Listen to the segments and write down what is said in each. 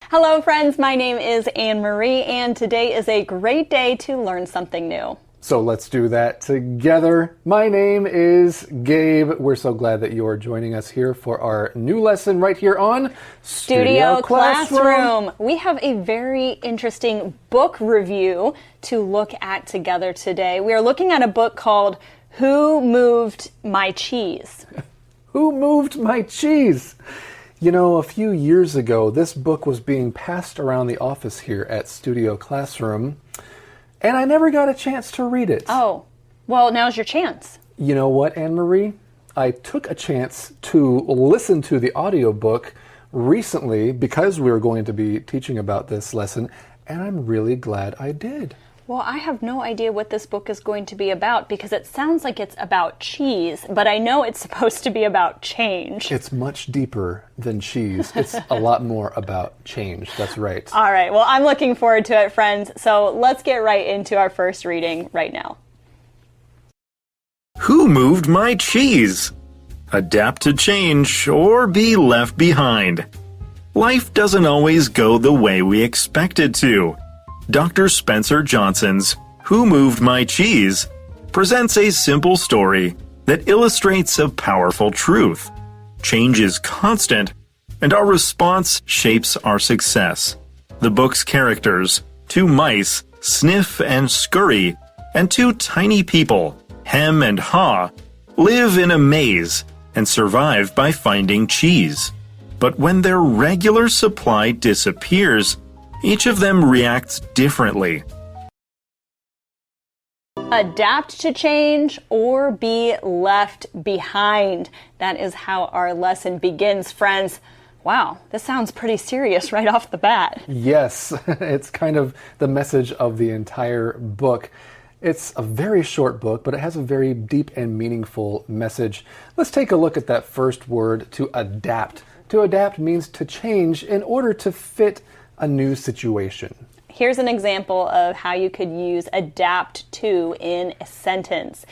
Hello friends, my name is Anne-Marie and today is a great day to learn something new. So let's do that together. My name is Gabe. We're so glad that you are joining us here for our new lesson right here on Studio Classroom. We have a very interesting book review to look at together today. We are looking at a book called Who Moved My Cheese? Who Moved My Cheese? You know, a few years ago, this book was being passed around the office here at Studio Classroom, and I never got a chance to read it. Oh, well, now's your chance. You know what, Anne-Marie? I took a chance to listen to the audiobook recently because we were going to be teaching about this lesson, and I'm really glad I did. Well, I have no idea what this book is going to be about because it sounds like it's about cheese, but I know it's supposed to be about change. It's much deeper than cheese. It's a lot more about change. That's right. All right. Well, I'm looking forward to it, friends. So let's get right into our first reading right now. Who moved my cheese? Adapt to change or be left behind. Life doesn't always go the way we expect it to. Dr. Spencer Johnson's Who Moved My Cheese presents a simple story that illustrates a powerful truth. Change is constant, and our response shapes our success. The book's characters, two mice, Sniff and Scurry, and two tiny people, Hem and Haw, live in a maze and survive by finding cheese. But when their regular supply disappears, each of them reacts differently. Adapt to change or be left behind. That is how our lesson begins, friends. Wow, this sounds pretty serious right off the bat. Yes, it's kind of the message of the entire book. It's a very short book, but it has a very deep and meaningful message. Let's take a look at that first word, to adapt. To adapt means to change in order to fit a new situation. Here's an example of how you could use adapt to in a sentence.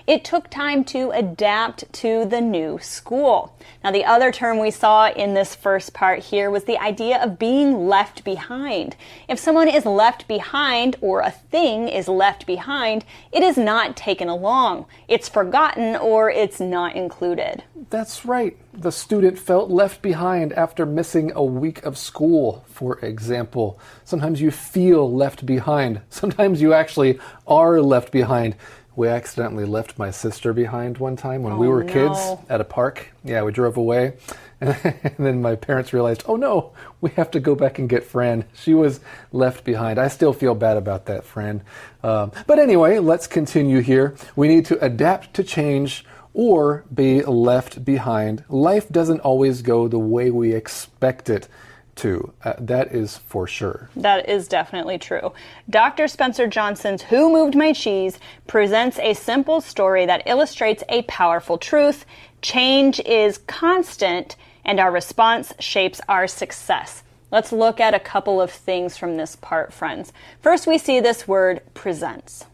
It took time to adapt to the new school. Now, the other term we saw in this first part here was the idea of being left behind. If someone is left behind or a thing is left behind, it is not taken along. It's forgotten or it's not included. That's right. The student felt left behind after missing a week of school, for example. Sometimes you feel left behind. Sometimes you actually are left behind. We accidentally left my sister behind one time when we were kids at a park. Yeah, we drove away. And then my parents realized, oh no, we have to go back and get Fran. She was left behind. I still feel bad about that, Fran. But anyway, let's continue here. We need to adapt to change or be left behind. Life doesn't always go the way we expect it to. That is for sure. That is definitely true. Dr. Spencer Johnson's Who Moved My Cheese presents a simple story that illustrates a powerful truth. Change is constant, and our response shapes our success. Let's look at a couple of things from this part, friends. First, we see this word presents.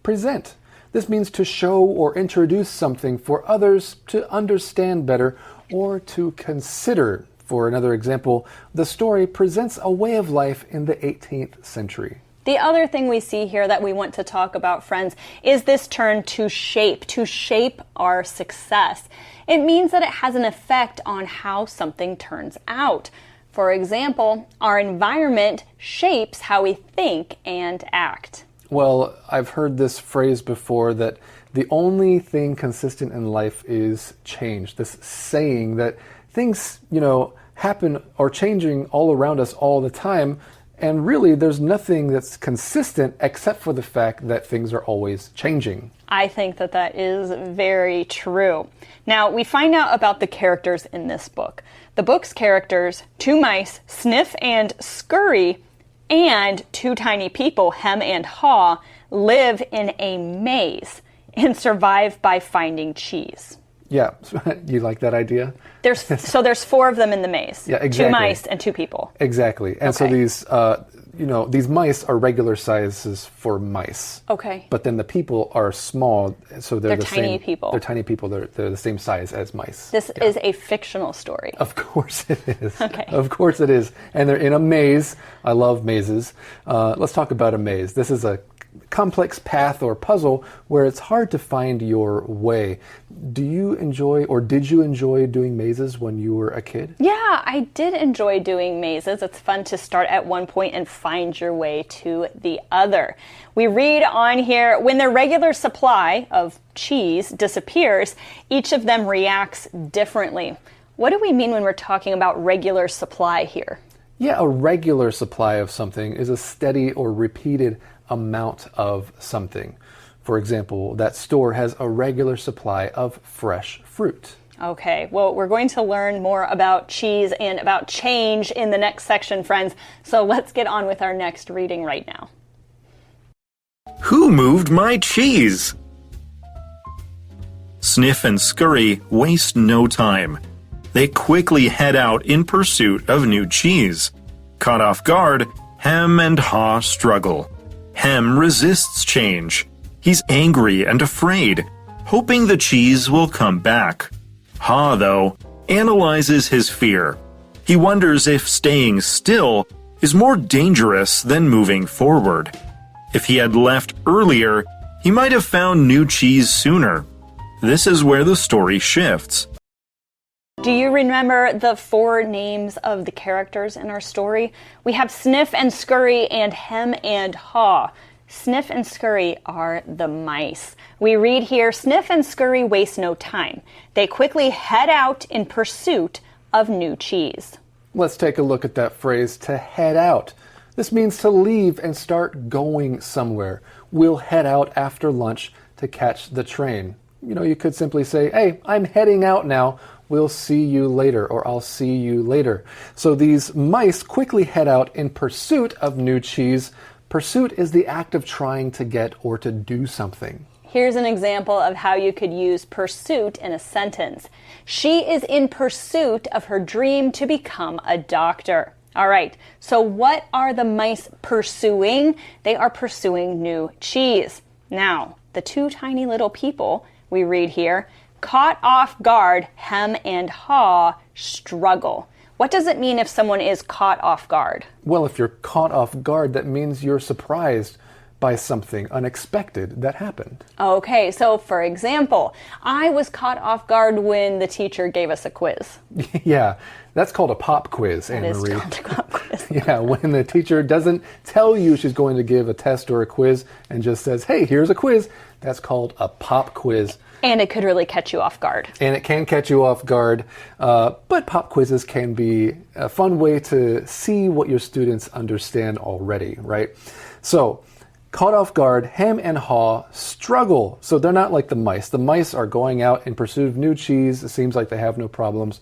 Present. This means to show or introduce something for others to understand better or to consider. For another example, the story presents a way of life in the 18th century. The other thing we see here that we want to talk about, friends, is this term to shape our success. It means that it has an effect on how something turns out. For example, our environment shapes how we think and act. Well, I've heard this phrase before that the only thing consistent in life is change. This saying that things, happen or changing all around us all the time, and really there's nothing that's consistent except for the fact that things are always changing. I think that is very true. Now, we find out about the characters in this book. The book's characters, two mice, Sniff and Scurry, and two tiny people, Hem and Haw, live in a maze and survive by finding cheese. Yeah, you like that idea? There's four of them in the maze. Yeah, exactly. Two mice and two people. Exactly. And so these these mice are regular sizes for mice. Okay. But then the people are small, so they're the tiny same. people. They're tiny people. They're the same size as mice. This is a fictional story. Of course it is. Okay. Of course it is. And they're in a maze. I love mazes. Let's talk about a maze. This is a complex path or puzzle where it's hard to find your way. Do you enjoy, or did you enjoy doing mazes when you were a kid? Yeah, I did enjoy doing mazes. It's fun to start at one point and find your way to the other. We read on here, when their regular supply of cheese disappears, each of them reacts differently. What do we mean when we're talking about regular supply here? Yeah, a regular supply of something is a steady or repeated amount of something. For example, that store has a regular supply of fresh fruit. Okay, well, we're going to learn more about cheese and about change in the next section, friends. So let's get on with our next reading right now. Who moved my cheese? Sniff and Scurry waste no time. They quickly head out in pursuit of new cheese. Caught off guard, Hem and Haw struggle. Hem resists change. He's angry and afraid, hoping the cheese will come back. Haw, though, analyzes his fear. He wonders if staying still is more dangerous than moving forward. If he had left earlier, he might have found new cheese sooner. This is where the story shifts. Do you remember the 4 names of the characters in our story? We have Sniff and Scurry and Hem and Haw. Sniff and Scurry are the mice. We read here, Sniff and Scurry waste no time. They quickly head out in pursuit of new cheese. Let's take a look at that phrase, to head out. This means to leave and start going somewhere. We'll head out after lunch to catch the train. You could simply say, hey, I'm heading out now. We'll see you later, or I'll see you later. So these mice quickly head out in pursuit of new cheese. Pursuit is the act of trying to get or to do something. Here's an example of how you could use pursuit in a sentence. She is in pursuit of her dream to become a doctor. All right, so what are the mice pursuing? They are pursuing new cheese. Now, the 2 tiny little people, we read here, caught off guard, Hem and Haw struggle. What does it mean if someone is caught off guard? Well, if you're caught off guard, that means you're surprised by something unexpected that happened. Okay, so for example, I was caught off guard when the teacher gave us a quiz. Yeah, that's called a pop quiz, Anne Marie. It is called a pop quiz. Yeah, when the teacher doesn't tell you she's going to give a test or a quiz and just says, hey, here's a quiz, that's called a pop quiz. And it could really catch you off guard. And it can catch you off guard, but pop quizzes can be a fun way to see what your students understand already, right? So, caught off guard, Hem and Haw struggle. So they're not like the mice. The mice are going out in pursuit of new cheese. It seems like they have no problems.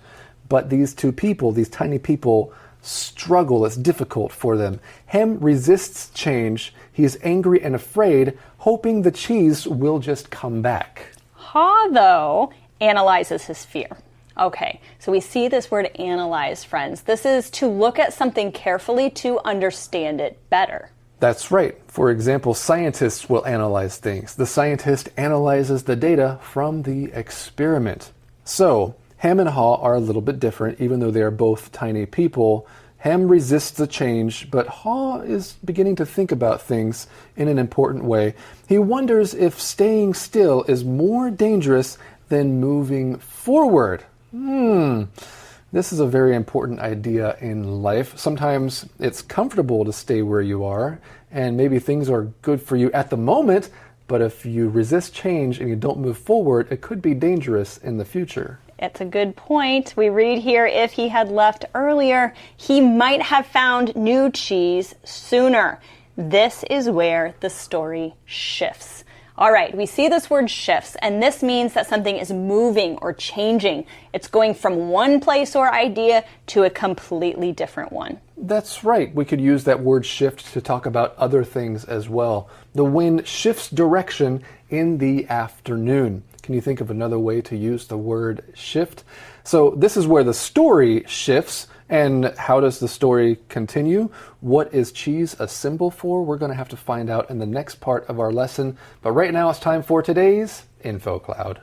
But these 2 people, these tiny people, struggle. It's difficult for them. Hem resists change. He is angry and afraid, hoping the cheese will just come back. Haw, though, analyzes his fear. Okay, so we see this word analyze, friends. This is to look at something carefully to understand it better. That's right. For example, scientists will analyze things. The scientist analyzes the data from the experiment. So, Hem and Haw are a little bit different, even though they are both tiny people. Hem resists the change, but Haw is beginning to think about things in an important way. He wonders if staying still is more dangerous than moving forward. This is a very important idea in life. Sometimes it's comfortable to stay where you are, and maybe things are good for you at the moment, but if you resist change and you don't move forward, it could be dangerous in the future. It's a good point. We read here, if he had left earlier, he might have found new cheese sooner. This is where the story shifts. All right, we see this word shifts, and this means that something is moving or changing. It's going from one place or idea to a completely different one. That's right. We could use that word shift to talk about other things as well. The wind shifts direction in the afternoon. Can you think of another way to use the word shift? So this is where the story shifts, And how does the story continue? What is cheese a symbol for? We're going to have to find out in the next part of our lesson. But right now it's time for today's Info Cloud.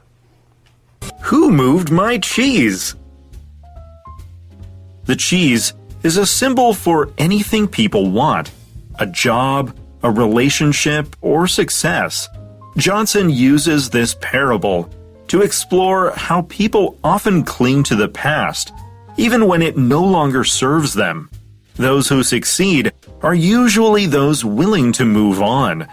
Who moved my cheese? The cheese is a symbol for anything people want, a job, a relationship, or success. Johnson uses this parable to explore how people often cling to the past, even when it no longer serves them. Those who succeed are usually those willing to move on.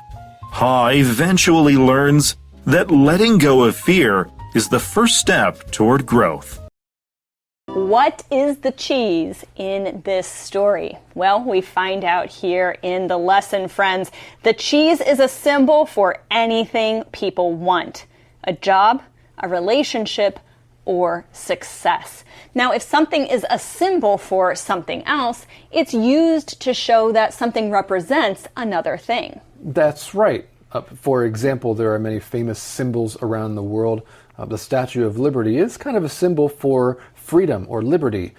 Ha eventually learns that letting go of fear is the first step toward growth. What is the cheese in this story? Well, we find out here in the lesson, friends. The cheese is a symbol for anything people want. A job, a relationship, or success. Now, if something is a symbol for something else, it's used to show that something represents another thing. That's right. For example, there are many famous symbols around the world. The Statue of Liberty is kind of a symbol for freedom or liberty.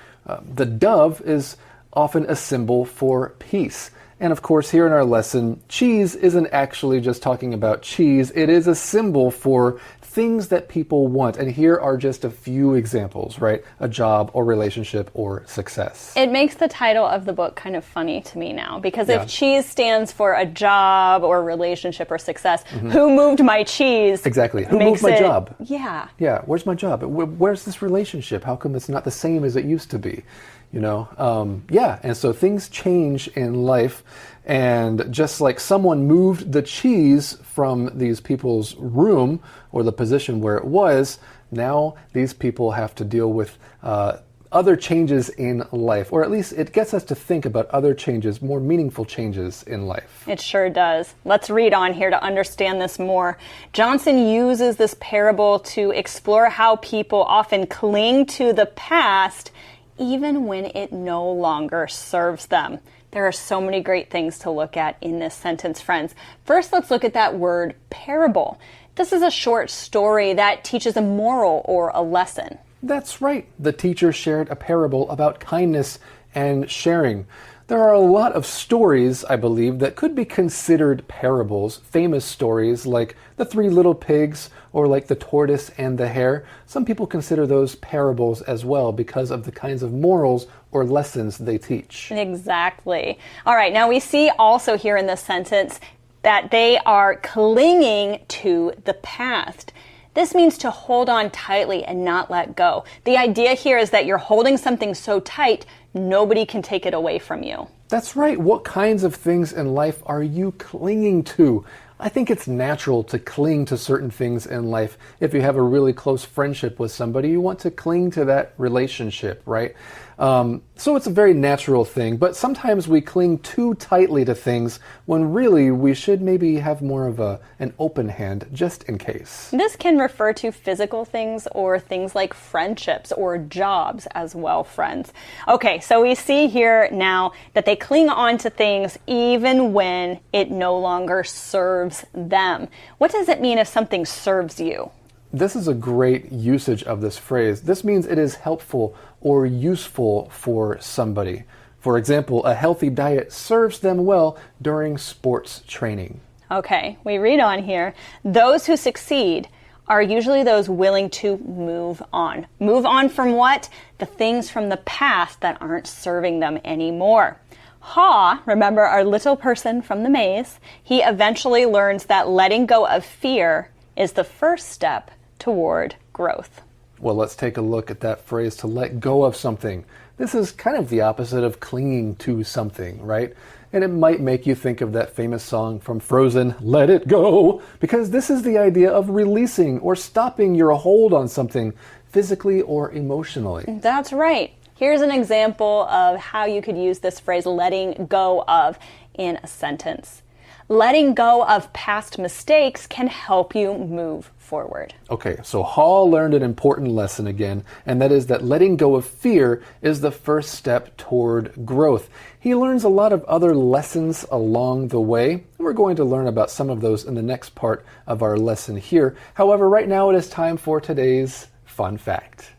The dove is often a symbol for peace. And of course, here in our lesson, cheese isn't actually just talking about cheese. It is a symbol for things that people want. And here are just a few examples, right? A job or relationship or success. It makes the title of the book kind of funny to me now, because if cheese stands for a job or relationship or success, who moved my cheese? Exactly. Who moved my job? Yeah. Yeah. Where's my job? Where's this relationship? How come it's not the same as it used to be? You know? And so things change in life. And just like someone moved the cheese from these people's room or the position where it was, now these people have to deal with other changes in life. Or at least it gets us to think about other changes, more meaningful changes in life. It sure does. Let's read on here to understand this more. Johnson uses this parable to explore how people often cling to the past even when it no longer serves them. There are so many great things to look at in this sentence, friends. First, let's look at that word parable. This is a short story that teaches a moral or a lesson. That's right. The teacher shared a parable about kindness and sharing. There are a lot of stories, I believe, that could be considered parables, famous stories like the Three Little Pigs or like the Tortoise and the Hare. Some people consider those parables as well because of the kinds of morals or lessons they teach. Exactly. All right, now we see also here in this sentence that they are clinging to the past. This means to hold on tightly and not let go. The idea here is that you're holding something so tight, nobody can take it away from you. That's right. What kinds of things in life are you clinging to? I think it's natural to cling to certain things in life. If you have a really close friendship with somebody, you want to cling to that relationship, right? So it's a very natural thing, but sometimes we cling too tightly to things when really we should maybe have more of an open hand just in case. This can refer to physical things or things like friendships or jobs as well, friends. Okay, so we see here now that they cling on to things even when it no longer serves them. What does it mean if something serves you? This is a great usage of this phrase. This means it is helpful or useful for somebody. For example, a healthy diet serves them well during sports training. Okay, we read on here. Those who succeed are usually those willing to move on. Move on from what? The things from the past that aren't serving them anymore. Ha, remember our little person from the maze, he eventually learns that letting go of fear is the first step toward growth. Well, let's take a look at that phrase, to let go of something. This is kind of the opposite of clinging to something, right? And it might make you think of that famous song from Frozen, Let It Go, because this is the idea of releasing or stopping your hold on something physically or emotionally. That's right. Here's an example of how you could use this phrase, letting go of, in a sentence. Letting go of past mistakes can help you move forward. Okay, so Hall learned an important lesson again, and that is that letting go of fear is the first step toward growth. He learns a lot of other lessons along the way, and we're going to learn about some of those in the next part of our lesson here. However, right now it is time for today's fun fact.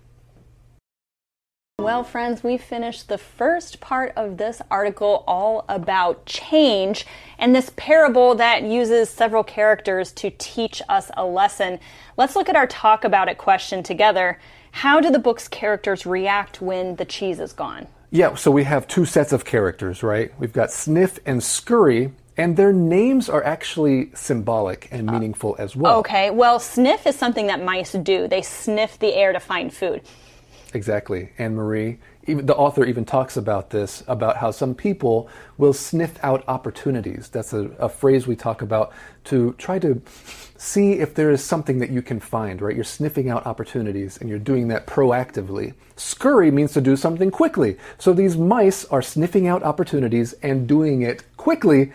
Well, friends, we finished the first part of this article all about change and this parable that uses several characters to teach us a lesson. Let's look at our talk about it question together. How do the book's characters react when the cheese is gone? Yeah, so we have two sets of characters, right? We've got Sniff and Scurry, and their names are actually symbolic and meaningful as well. Okay, well, sniff is something that mice do. They sniff the air to find food. Exactly. Anne-Marie, the author even talks about this, about how some people will sniff out opportunities. That's a phrase we talk about to try to see if there is something that you can find, right? You're sniffing out opportunities and you're doing that proactively. Scurry means to do something quickly. So these mice are sniffing out opportunities and doing it quickly.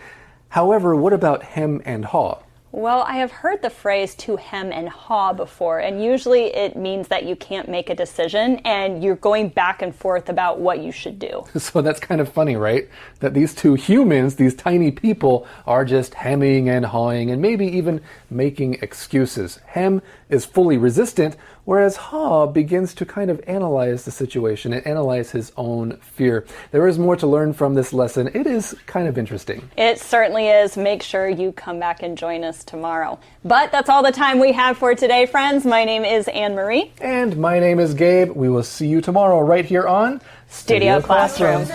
However, what about hem and haw? Well, I have heard the phrase to hem and haw before, and usually it means that you can't make a decision and you're going back and forth about what you should do. So that's kind of funny, right? That these two humans, these tiny people, are just hemming and hawing and maybe even making excuses. Hem is fully resistant, whereas Haw begins to kind of analyze the situation and analyze his own fear. There is more to learn from this lesson. It is kind of interesting. It certainly is. Make sure you come back and join us tomorrow. But that's all the time we have for today, friends. My name is Anne-Marie. And my name is Gabe. We will see you tomorrow right here on Studio Classroom.